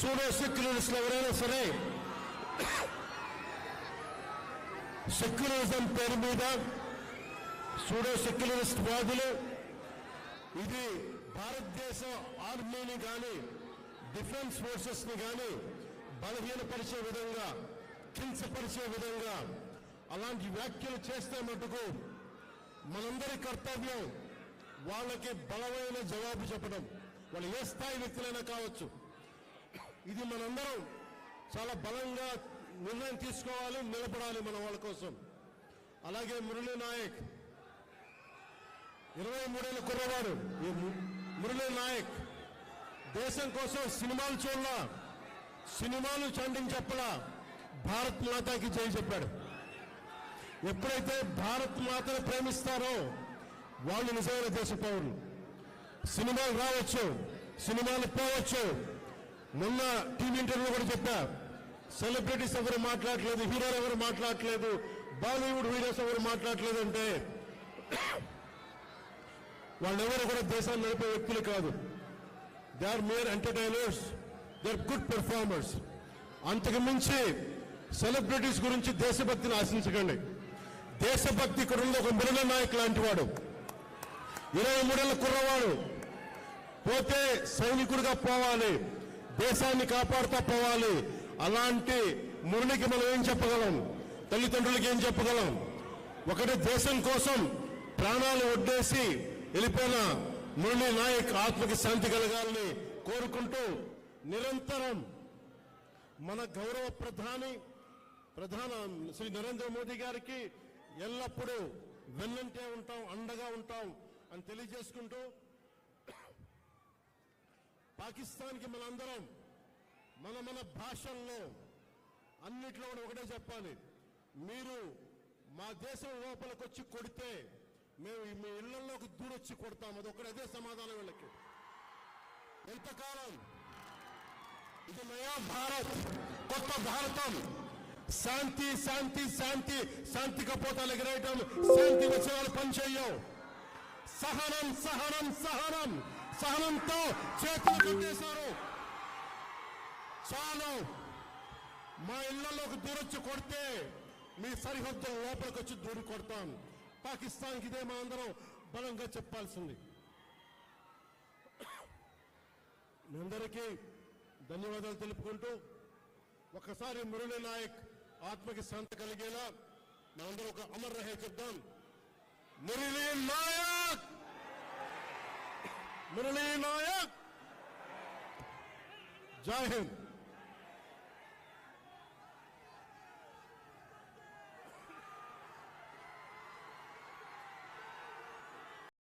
Pseudo సెక్యులరిస్టులు ఎవరైనా సరే secularism పేరు మీద సూడో సెక్యులరిస్ట్ వాదులు ఇది భారతదేశ ఆర్మీని కానీ డిఫెన్స్ ఫోర్సెస్ ని కానీ బలహీనపరిచే విధంగా కించపరిచే విధంగా అలాంటి వ్యాఖ్యలు చేస్తే మటుకు మనందరి కర్తవ్యం వాళ్ళకి బలమైన జవాబు చెప్పడం. వాళ్ళు ఏ స్థాయి వ్యక్తులైనా కావచ్చు. ఇది మనందరం చాలా బలంగా నిర్ణయం తీసుకోవాలి, నిలబడాలి మన వాళ్ళ కోసం. అలాగే మురళీ నాయక్ 23 ఏళ్ల కుర్రవాడు. ఈ మురళీ నాయక్ దేశం కోసం సినిమాలు చూడలా, సినిమాలు చండింగ్ చెప్పలా, భారత్ మాతాకి జై చెప్పాడు. ఎప్పుడైతే భారత్ మాతను ప్రేమిస్తారో వాళ్ళు నిజమైన దేశ పౌరులు. సినిమాలు రావచ్చు, సినిమాలు పోవచ్చు. మొన్న టీవీ ఇంటర్వ్యూ కూడా చెప్పా, సెలబ్రిటీస్ ఎవరు మాట్లాడలేదు, హీరోలు ఎవరు మాట్లాడలేదు, బాలీవుడ్ హీరోస్ ఎవరు మాట్లాడలేదు అంటే వాళ్ళెవరు కూడా దేశాన్ని నడిపే వ్యక్తులు కాదు. They are mere entertainers, they are good performers. అంతకు మించి సెలబ్రిటీస్ గురించి దేశభక్తిని ఆశించకండి. దేశభక్తి ఇక్కడ ఉంది. ఒక మురళీ నాయక్ లాంటి వాడు 23 ఏళ్ల కుర్రవాడు పోతే సైనికుడిగా పోవాలి, దేశాన్ని కాపాడుతూ పోవాలి. అలాంటి మురళికి మనం ఏం చెప్పగలం? తల్లిదండ్రులకి ఏం చెప్పగలం? ఒకటి దేశం కోసం ప్రాణాలు ఒడ్డేసి వెళ్ళిపోయిన మురళీ నాయక్ ఆత్మకి శాంతి కలగాలని కోరుకుంటూ నిరంతరం మన గౌరవ ప్రధాని శ్రీ నరేంద్ర మోదీ గారికి ఎల్లప్పుడూ వెన్నంటే ఉంటాం, అండగా ఉంటాం అని తెలియజేసుకుంటూ పాకిస్తాన్కి మనందరం మన భాషల్లో అన్నిట్లో కూడా ఒకటే చెప్పాలి. మీరు మా దేశం లోపలికి వచ్చి కొడితే మేము మీ ఇళ్లలోకి దూరొచ్చి కొడతాం. అదే సమాధానం వీళ్ళకి. ఎంతకాలం ఇది నయా భారత్, కొత్త భారతం. శాంతి శాంతి శాంతి శాంతి కపోతాలు ఎగరేయటం, శాంతి వచనాలు పనిచేయవు. సహనం సహనం సహనం సహనంతో చేతులు కట్టేశారు. చాలు, మా ఇళ్లలోకి దూరొచ్చి కొడితే మీ సరిహద్దుల లోపలికి వచ్చి దూరి కొడతాం. పాకిస్తాన్కి ఇదే మా అందరం బలంగా చెప్పాల్సింది. మీ అందరికీ ధన్యవాదాలు తెలుపుకుంటూ ఒకసారి మురళీ నాయక్ ఆత్మకి శాంతి కలిగేలా మనందరం ఒక అమర్ రహే చెప్దాం. మురళీ నాయక్, మురళీ నాయక్, జై హింద్.